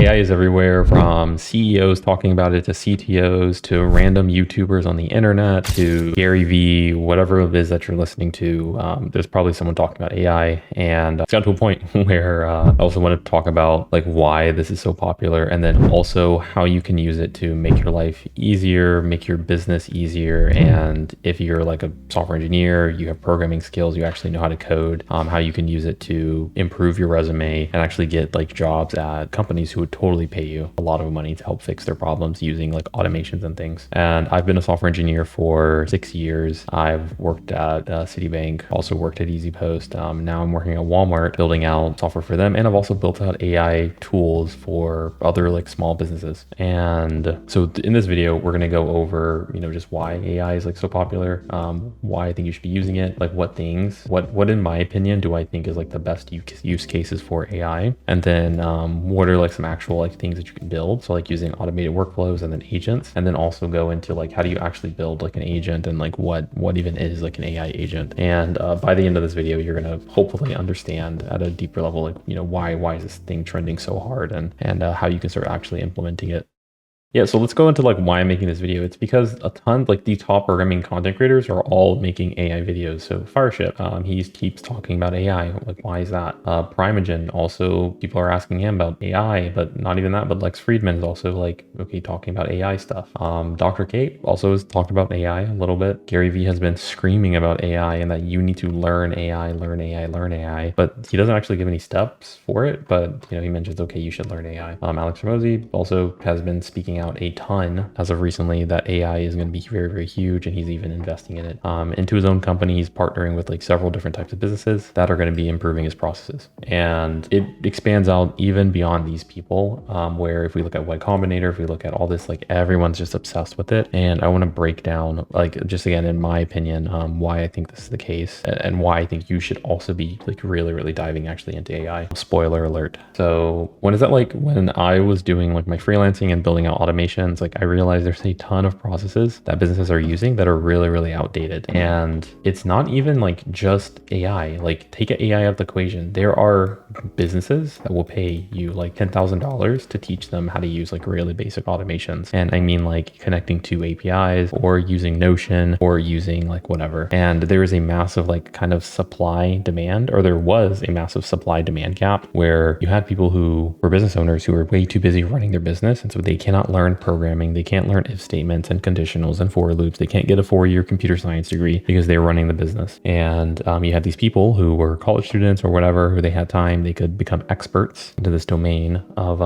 AI is everywhere, from CEOs talking about it to CTOs to random YouTubers on the internet to Gary Vee, whatever it is that you're listening to. There's probably someone talking about AI, and it's gotten to a point where I also want to talk about like why this is so popular, and then also how you can use it to make your life easier, make your business easier. And if you're like a software engineer, you have programming skills, you actually know how to code, how you can use it to improve your resume and actually get like jobs at companies who would totally pay you a lot of money to help fix their problems using like automations and things. And I've been a software engineer for 6 years. I've worked at Citibank, also worked at EasyPost. Now I'm working at Walmart building out software for them. And I've also built out AI tools for other like small businesses. And so in this video, we're going to go over, just why AI is like so popular, why I think you should be using it, like what things, what in my opinion do I think is like the best use cases for AI, and then what are like some actual like things that you can build, so like using automated workflows and then agents, and then also go into like how do you actually build like an agent, and like what even is like an AI agent. And by the end of this video, you're going to hopefully understand at a deeper level like why is this thing trending so hard, and how you can start actually implementing it. Yeah, so let's go into like why I'm making this video. It's because a ton, like the top programming content creators are all making AI videos. So Fireship, he keeps talking about AI. Like, why is that? Primogen, also people are asking him about AI, but not even that, but Lex Friedman is also like, okay, talking about AI stuff. Dr. Kate also has talked about AI a little bit. Gary Vee has been screaming about AI and that you need to learn AI, but he doesn't actually give any steps for it. But, he mentions, okay, you should learn AI. Alex Ramosi also has been speaking out a ton as of recently that AI is going to be very, very huge, and he's even investing in it. Into his own company, he's partnering with like several different types of businesses that are going to be improving his processes. And it expands out even beyond these people, where if we look at Y Combinator, if we look at all this, like everyone's just obsessed with it. And I want to break down, like, just again, in my opinion, why I think this is the case, and why I think you should also be like really, really diving actually into AI. Spoiler alert. So when I was doing like my freelancing and building out automations, like I realized there's a ton of processes that businesses are using that are really, really outdated. And it's not even like just AI. Like, take AI out of the equation. There are businesses that will pay you like $10,000 to teach them how to use like really basic automations. And I mean like connecting to APIs or using Notion or using like whatever. And there is a massive like kind of supply demand, or there was a massive supply demand gap where you had people who were business owners who were way too busy running their business. And so they cannot learn programming. They can't learn if statements and conditionals and for loops. They can't get a 4-year computer science degree because they were running the business. And you had these people who were college students or whatever, who they had time, they could become experts into this domain of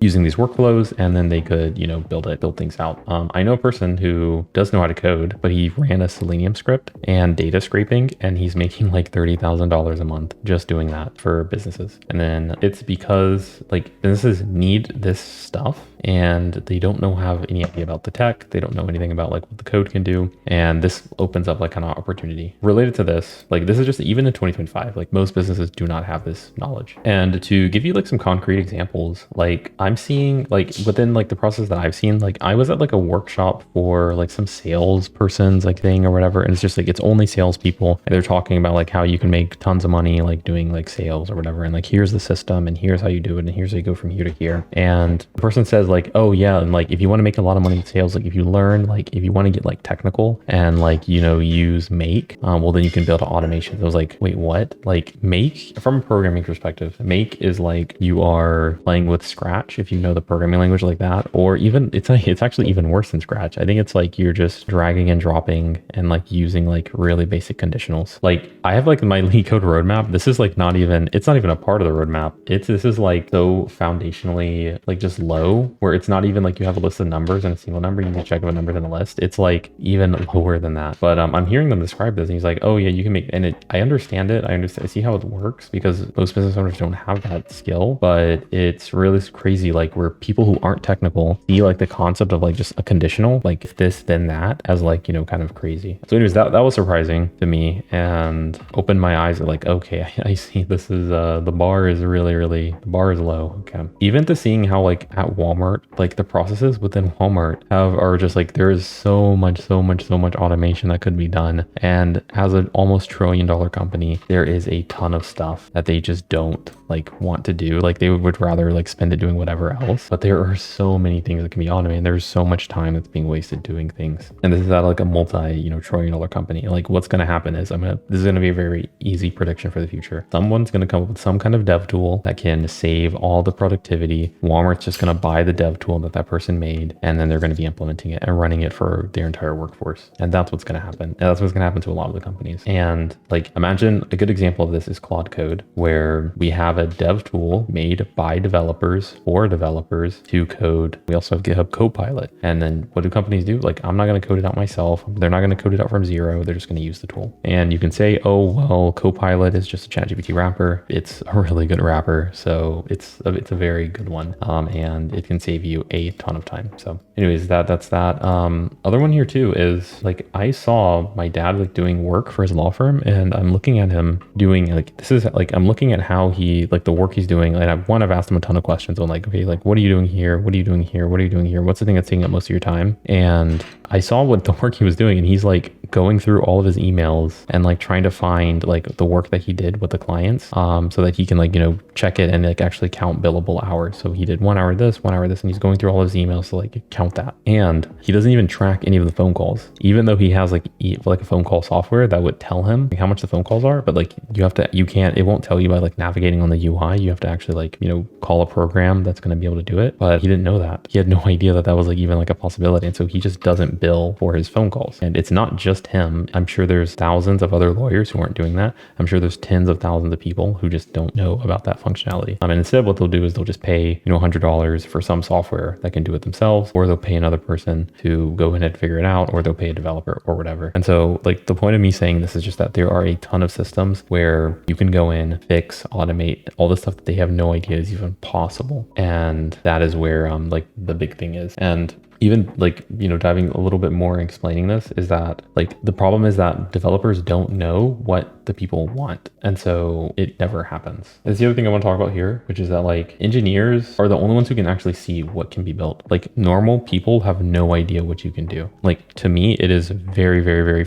using these workflows, and then they could, build things out. I know a person who does know how to code, but he ran a Selenium script and data scraping, and he's making like $30,000 a month just doing that for businesses. And then it's because like businesses need this stuff, and they don't have any idea about the tech. They don't know anything about like what the code can do. And this opens up like kind of opportunity related to this. Like, this is just even in 2025, like most businesses do not have this knowledge. And to give you like some concrete examples, like I'm seeing like within like the process that I've seen, like I was at like a workshop for like some salespersons like thing or whatever. And it's just like, it's only salespeople. And they're talking about like how you can make tons of money, like doing like sales or whatever. And like, here's the system, and here's how you do it. And here's how you go from here to here. And the person says like, oh yeah, and like if you want to make a lot of money in sales, like if you learn, like if you want to get like technical and like use Make, well then you can build automations. I was like, wait, what? Like Make, from a programming perspective, Make is like you are playing with Scratch, if you know the programming language like that, or even it's actually even worse than Scratch. I think it's like you're just dragging and dropping and like using like really basic conditionals. Like I have like my Leetcode roadmap. This is like it's not even a part of the roadmap. This is like so foundationally like just low, where it's not even like you have a list of numbers and a single number, you can check what numbers in a list. It's like even lower than that. But I'm hearing them describe this, and he's like, oh yeah, you can make, and I understand it. I see how it works, because most business owners don't have that skill. But it's really crazy, like where people who aren't technical see like the concept of like just a conditional, like if this then that, as like kind of crazy. So anyways, that was surprising to me and opened my eyes at like, okay, I see this is the bar is the bar is low. Okay, even to seeing how like at Walmart, like the processes within Walmart are just like, there is so much automation that could be done. And as an almost $1 trillion company, there is a ton of stuff that they just don't like want to do. Like they would rather like spend it doing whatever else. But there are so many things that can be automated. There's so much time that's being wasted doing things. And this is at like a multi-trillion-dollar company. Like what's going to happen is this is going to be a very easy prediction for the future. Someone's going to come up with some kind of dev tool that can save all the productivity. Walmart's just going to buy the dev tool that person made, and then they're going to be implementing it and running it for their entire workforce. And that's what's going to happen. And that's what's going to happen to a lot of the companies. And like, imagine a good example of this is Claude Code, where we have a dev tool made by developers for developers to code. We also have GitHub Copilot. And then what do companies do? Like, I'm not going to code it out myself. They're not going to code it out from zero. They're just going to use the tool. And you can say, oh, well, Copilot is just a ChatGPT wrapper. It's a really good wrapper. So it's a very good one. And it can save you a ton of time. So anyways, that's that. Other one here too is like, I saw my dad like doing work for his law firm, and I'm looking at him doing like, this is like, I'm looking at how he, like the work he's doing. And I've asked him a ton of questions on like, okay, like, what are you doing here? What are you doing here? What are you doing here? What's the thing that's taking up most of your time? And I saw what the work he was doing, and he's like going through all of his emails and like trying to find like the work that he did with the clients, so that he can like, check it and like actually count billable hours. So he did 1 hour this, 1 hour this, and he's going through all his emails to like count that. And he doesn't even track any of the phone calls, even though he has like a phone call software that would tell him like how much the phone calls are. But like it won't tell you by like navigating on the UI. You have to actually like, call a program that's going to be able to do it. But he didn't know that. He had no idea that that was like even like a possibility. And so he just doesn't bill for his phone calls. And it's not just him. I'm sure there's thousands of other lawyers who aren't doing that. I'm sure there's tens of thousands of people who just don't know about that functionality. And instead what they'll do is they'll just pay, $100 for some software that can do it themselves, or they'll pay another person to go in and figure it out, or they'll pay a developer or whatever. And so like the point of me saying this is just that there are a ton of systems where you can go in, fix, automate all the stuff that they have no idea is even possible. And that is where like the big thing is. And even like, diving a little bit more and explaining this is that like the problem is that developers don't know what the people want. And so it never happens. That's the other thing I want to talk about here, which is that like engineers are the only ones who can actually see what can be built. Like normal people have no idea what you can do. Like to me, it is very, very, very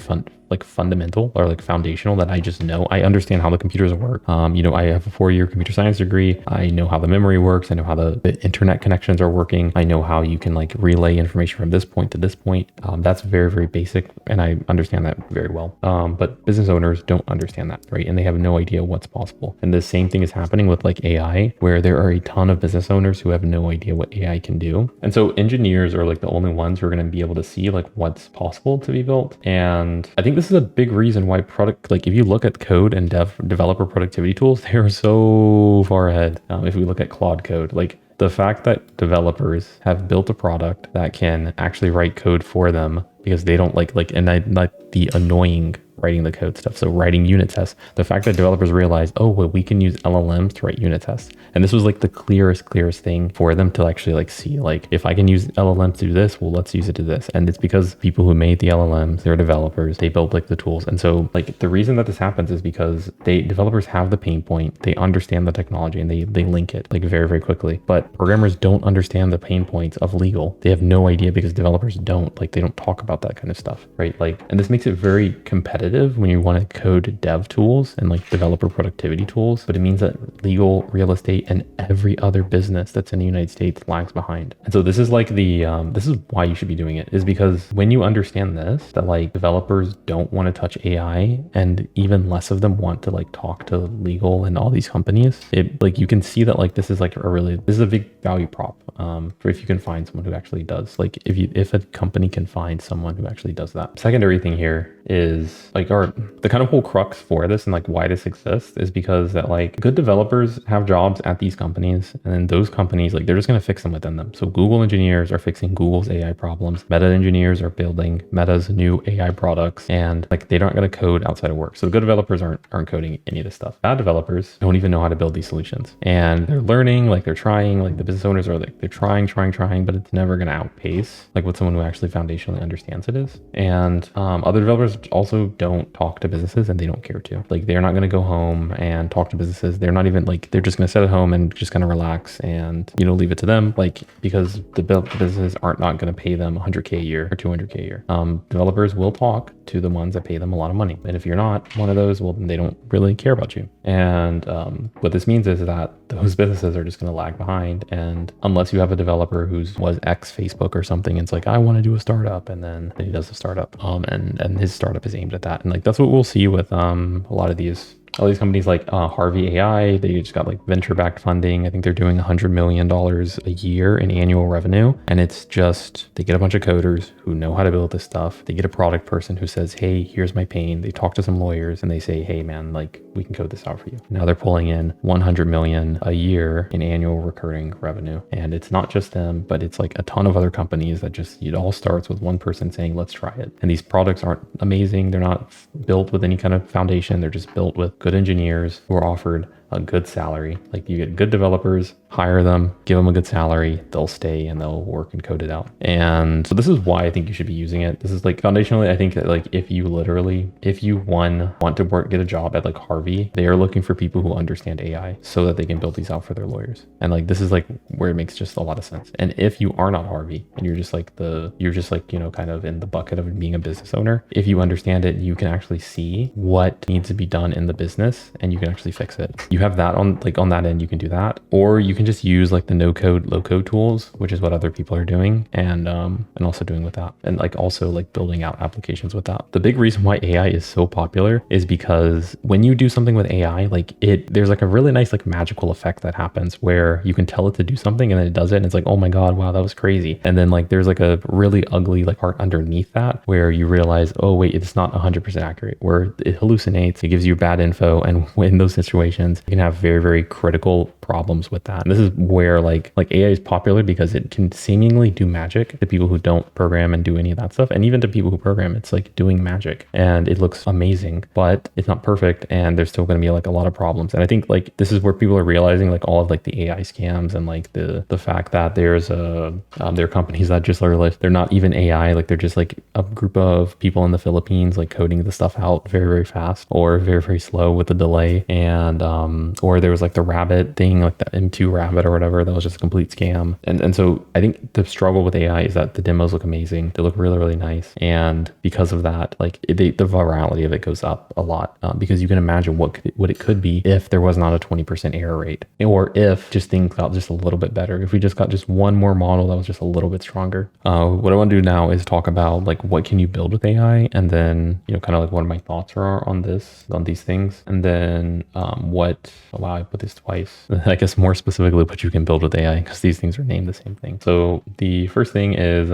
fundamental or like foundational that I just know. I understand how the computers work. I have a 4-year computer science degree. I know how the memory works. I know how the internet connections are working. I know how you can like relay information from this point to this point. That's very, very basic. And I understand that very well. But business owners don't understand that, right? And they have no idea what's possible. And the same thing is happening with like AI, where there are a ton of business owners who have no idea what AI can do. And so engineers are like the only ones who are going to be able to see like what's possible to be built. And I think this is a big reason why like if you look at code and developer productivity tools, they're so far ahead. If we look at Claude Code, like the fact that developers have built a product that can actually write code for them because they don't and I like the annoying writing the code stuff. So writing unit tests, the fact that developers realized, oh, well, we can use LLMs to write unit tests. And this was like the clearest thing for them to actually like see, like, if I can use LLMs to do this, well, let's use it to this. And it's because people who made the LLMs, they're developers, they built like the tools. And so like the reason that this happens is because developers have the pain point, they understand the technology, and they link it like very, very quickly. But programmers don't understand the pain points of legal. They have no idea because developers they don't talk about that kind of stuff, right? Like, and this makes it very competitive when you want to code dev tools and like developer productivity tools, but it means that legal, real estate, and every other business that's in the United States lags behind. And so this is like this is why you should be doing it, is because when you understand this, that like developers don't want to touch AI, and even less of them want to like talk to legal and all these companies, it like you can see that like this is a big value prop for if you can find someone who actually does, like if a company can find someone who actually does that. Secondary thing here is like the kind of whole crux for this and like why this exists is because that like good developers have jobs at these companies, and then those companies, like, they're just going to fix them within them. So Google engineers are fixing Google's AI problems. Meta engineers are building Meta's new AI products, and like they're not going to code outside of work. So good developers aren't coding any of this stuff. Bad developers don't even know how to build these solutions, and they're learning, like they're trying, like the business owners are like, they're trying, but it's never going to outpace like what someone who actually foundationally understands it is. And other developers also don't don't talk to businesses and they don't care to. Like they're not going to go home and talk to businesses. They're not even like, they're just going to sit at home and just kind of relax and, you know, leave it to them. Like, because the businesses aren't not going to pay them 100K a year or 200K a year. Developers will talk to the ones that pay them a lot of money. And if you're not one of those, well, then they don't really care about you. And what this means is that those businesses are just going to lag behind. And unless you have a developer was ex Facebook or something, it's like, I want to do a startup, and then he does a startup, and his startup is aimed at that. And like that's what we'll see with a lot of these companies like Harvey AI. They just got like venture-backed funding. I think they're doing $100 million a year in annual revenue. And it's just, they get a bunch of coders who know how to build this stuff. They get a product person who says, hey, here's my pain. They talk to some lawyers and they say, hey man, like we can code this out for you. Now they're pulling in 100 million a year in annual recurring revenue. And it's not just them, but it's like a ton of other companies that just, it all starts with one person saying, let's try it. And these products aren't amazing. They're not built with any kind of foundation. They're just built with good engineers who are offered a good salary. Like you get good developers, hire them, give them a good salary, they'll stay and they'll work and code it out. And so this is why I think you should be using it. This is like foundationally, I think that like if you want to get a job at like Harvey, they are looking for people who understand AI so that they can build these out for their lawyers. And like this is like where it makes just a lot of sense. And if you are not Harvey and you're just like, you know, kind of in the bucket of being a business owner, if you understand it, you can actually see what needs to be done in the business and you can actually fix it. You have that on that end, you can do that, or you can just use like the no code, low code tools, which is what other people are doing, and also doing with that, and like also like building out applications with that. The big reason why AI is so popular is because when you do something with AI, like there's like a really nice like magical effect that happens where you can tell it to do something and then it does it and it's like, oh my God, wow, that was crazy. And then like there's like a really ugly like part underneath that where you realize, oh wait, it's not 100% accurate, where it hallucinates, it gives you bad info, and in those situations you can have very, very critical problems with that. And this is where like AI is popular because it can seemingly do magic to people who don't program and do any of that stuff. And even to people who program, it's like doing magic and it looks amazing, but it's not perfect. And there's still going to be like a lot of problems. And I think like this is where people are realizing like all of like the AI scams and like the fact that there are companies that just are like, they're not even AI, like they're just like a group of people in the Philippines like coding the stuff out very, very fast or very, very slow with the delay. And or there was like the rabbit thing, like the M2 rabbit or whatever, that was just a complete scam. And so I think the struggle with AI is that the demos look amazing. They look really, really nice. And because of that, like the virality of it goes up a lot because you can imagine what it could be if there was not a 20% error rate, or if just things got just a little bit better. If we just got just one more model that was just a little bit stronger. What I want to do now is talk about like what can you build with AI, and then, you know, kind of like what my thoughts are on these things, and then wow, I put this twice. I guess more specifically what you can build with AI, because these things are named the same thing. So the first thing is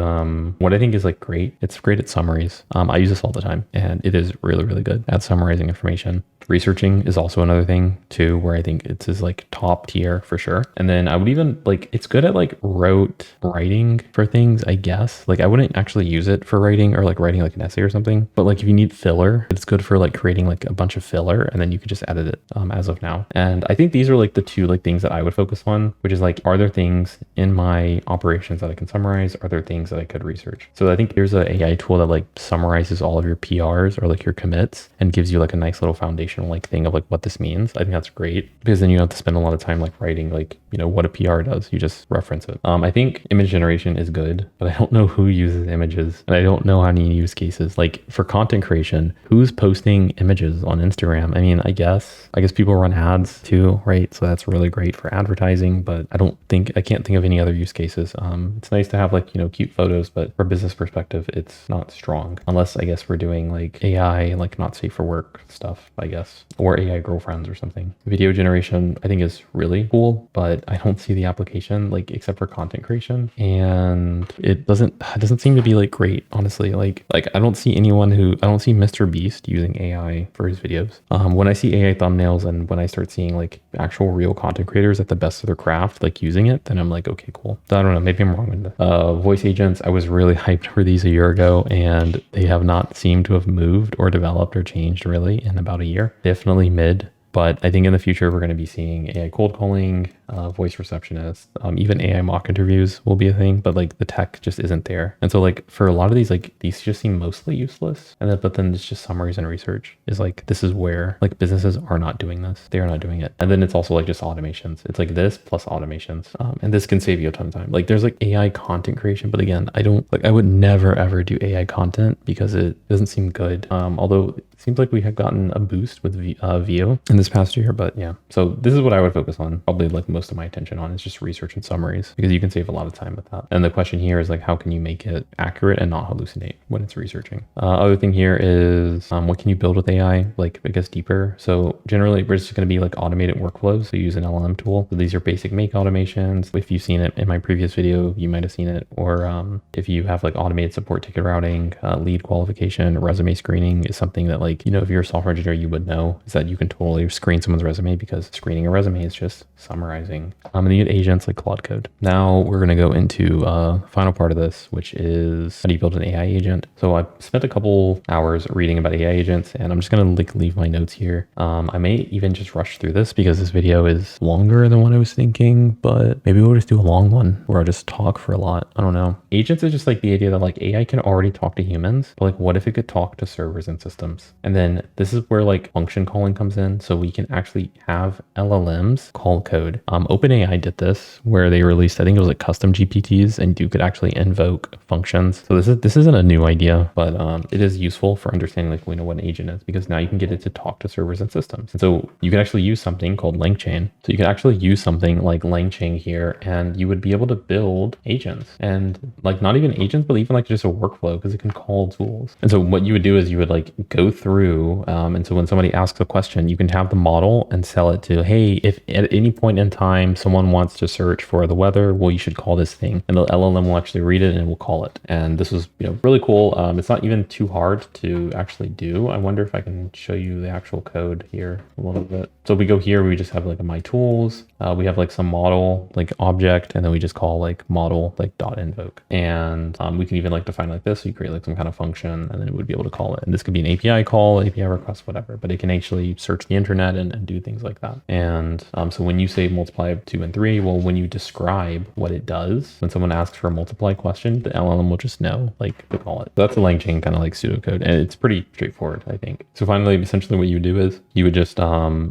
what I think is like great. It's great at summaries. I use this all the time and it is really, really good at summarizing information. Researching is also another thing too, where I think it's like top tier for sure. And then I would even like, it's good at like rote writing for things, I guess. Like I wouldn't actually use it for writing or like writing like an essay or something, but like if you need filler, it's good for like creating like a bunch of filler, and then you could just edit it as of now. And I think these are like the two like things that I would focus on, which is like, are there things in my operations that I can summarize? Are there things that I could research? So I think there's an AI tool that like summarizes all of your PRs or like your commits and gives you like a nice little foundation like thing of like what this means. I think that's great because then you don't have to spend a lot of time like writing like, you know, what a PR does. You just reference it. I think image generation is good, but I don't know who uses images, and I don't know how many use cases. Like for content creation, who's posting images on Instagram? I mean, I guess people run ads too, right? So that's really great for advertising, but I can't think of any other use cases. It's nice to have like, you know, cute photos, but from a business perspective, it's not strong unless I guess we're doing like AI, like not safe for work stuff, I guess. Or AI girlfriends or something. Video generation I think is really cool, but I don't see the application like except for content creation, and it doesn't seem to be like great, honestly. Like I don't see Mr. Beast using AI for his videos. When I see AI thumbnails and when I start seeing like actual real content creators at the best of their craft like using it, then I'm like, okay, cool. So I don't know, maybe I'm wrong with that. Voice agents, I was really hyped for these a year ago, and they have not seemed to have moved or developed or changed really in about a year. Definitely mid, but I think in the future we're going to be seeing AI cold calling, voice receptionist, even AI mock interviews will be a thing, but like the tech just isn't there. And so like for a lot of these, like these just seem mostly useless. And then, but then it's just summaries and research is like, this is where like businesses are not doing this. They are not doing it. And then it's also like just automations. It's like this plus automations. And this can save you a ton of time. Like there's like AI content creation, but again, I would never ever do AI content because it doesn't seem good. Although it seems like we have gotten a boost with VO in this past year, but yeah. So this is what I would focus on. Probably like most of my attention on is just research and summaries because you can save a lot of time with that. And the question here is like, how can you make it accurate and not hallucinate when it's researching? Other thing here is what can you build with AI? Like I guess deeper. So generally we're just going to be like automated workflows. So use an LLM tool. So these are basic make automations. If you've seen it in my previous video, you might have seen it. Or if you have like automated support ticket routing, lead qualification, resume screening is something that like, you know, if you're a software engineer, you would know is that you can totally screen someone's resume because screening a resume is just summarizing. And then you get agents like Leetcode. Now we're going to go into final part of this, which is how do you build an AI agent? So I spent a couple hours reading about AI agents and I'm just going to like leave my notes here. I may even just rush through this because this video is longer than what I was thinking, but maybe we'll just do a long one where I'll just talk for a lot. I don't know. Agents is just like the idea that like AI can already talk to humans, but like what if it could talk to servers and systems? And then this is where like function calling comes in. So we can actually have LLMs call code. OpenAI did this where they released, I think it was like custom GPTs and you could actually invoke functions. So this isn't a new idea, but it is useful for understanding like we know what an agent is because now you can get it to talk to servers and systems. And so you can actually use something called LangChain. So you can actually use something like LangChain here and you would be able to build agents and like not even agents, but even like just a workflow because it can call tools. And so what you would do is you would like go through and so when somebody asks a question, you can have the model and sell it to, hey, if at any point in time someone wants to search for the weather, well, you should call this thing. And the LLM will actually read it and it will call it. And this was, you know, really cool. It's not even too hard to actually do. I wonder if I can show you the actual code here a little bit. So we go here, we just have like a my tools. We have like some model like object, and then we just call like model like dot invoke. And we can even like define like this. So you create like some kind of function and then it would be able to call it. And this could be an API call, API request, whatever, but it can actually search the internet and do things like that. And so when you say multiply 2 and 3, well, when you describe what it does, when someone asks for a multiply question, the LLM will just know like to call it. So that's a LangChain kind of like pseudocode. And it's pretty straightforward, I think. So finally, essentially what you would do is you would just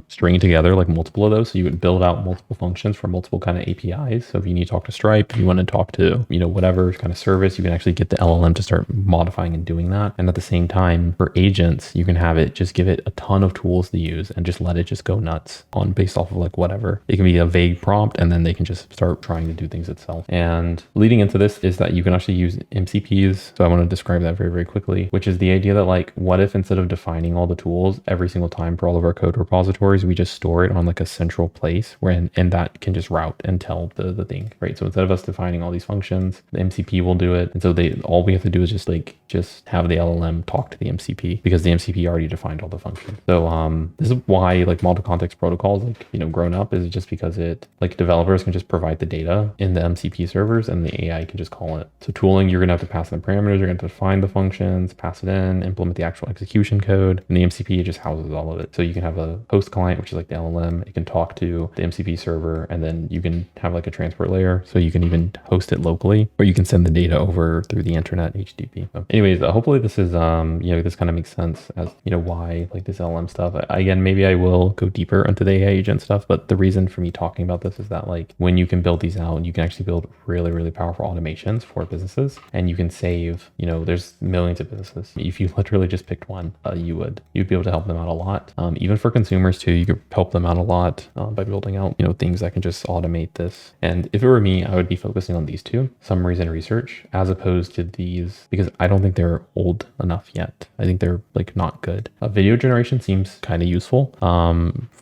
string together like multiple of those. So you would build out multiple functions for multiple kind of APIs. So if you need to talk to Stripe, if you want to talk to, you know, whatever kind of service, you can actually get the LLM to start modifying and doing that. And at the same time, for agents, you can have it just give it a ton of tools to use and just let it just go nuts on based off of like whatever. It can be a vague prompt and then they can just start trying to do things itself. And leading into this is that you can actually use MCPs. So I want to describe that very, very quickly, which is the idea that like, what if instead of defining all the tools every single time for all of our code repositories, we just store it on like a central place where and that can just route and tell the thing, right? So instead of us defining all these functions, the MCP will do it. And so all we have to do is just have the LLM talk to the MCP because the MCP already defined all the functions. So this is why like model context protocols like, you know, grown up is just because it like developers can just provide the data in the MCP servers and the AI can just call it. So tooling, you're gonna have to pass in the parameters, you're gonna have to define the functions, pass it in, implement the actual execution code, and the MCP just houses all of it. So you can have a host client, which is like the LLM, it can talk to the MCP server, and then you can have like a transport layer. So you can even host it locally, or you can send the data over through the internet HTTP. So anyways, hopefully this is, you know, this kind of makes sense as, you know, why like this LLM stuff. Again, maybe I will go deeper into the AI agent stuff, but the reason for me talking about this is that like when you can build these out, you can actually build really, really powerful automations for businesses, and you can save, you know, there's millions of businesses. If you literally just picked one, you'd be able to help them out a lot. Even for consumers too, you could help them out a lot by building out, you know, things that can just automate this. And if it were me, I would be focusing on these two, summaries and research, as opposed to these, because I don't think they're old enough yet. I think they're like not good. Video generation seems kind of useful.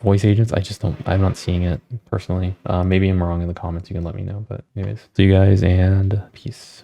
Voice agents, I'm not seeing it personally. Maybe I'm wrong in the comments. You can let me know, but anyways, see you guys and peace.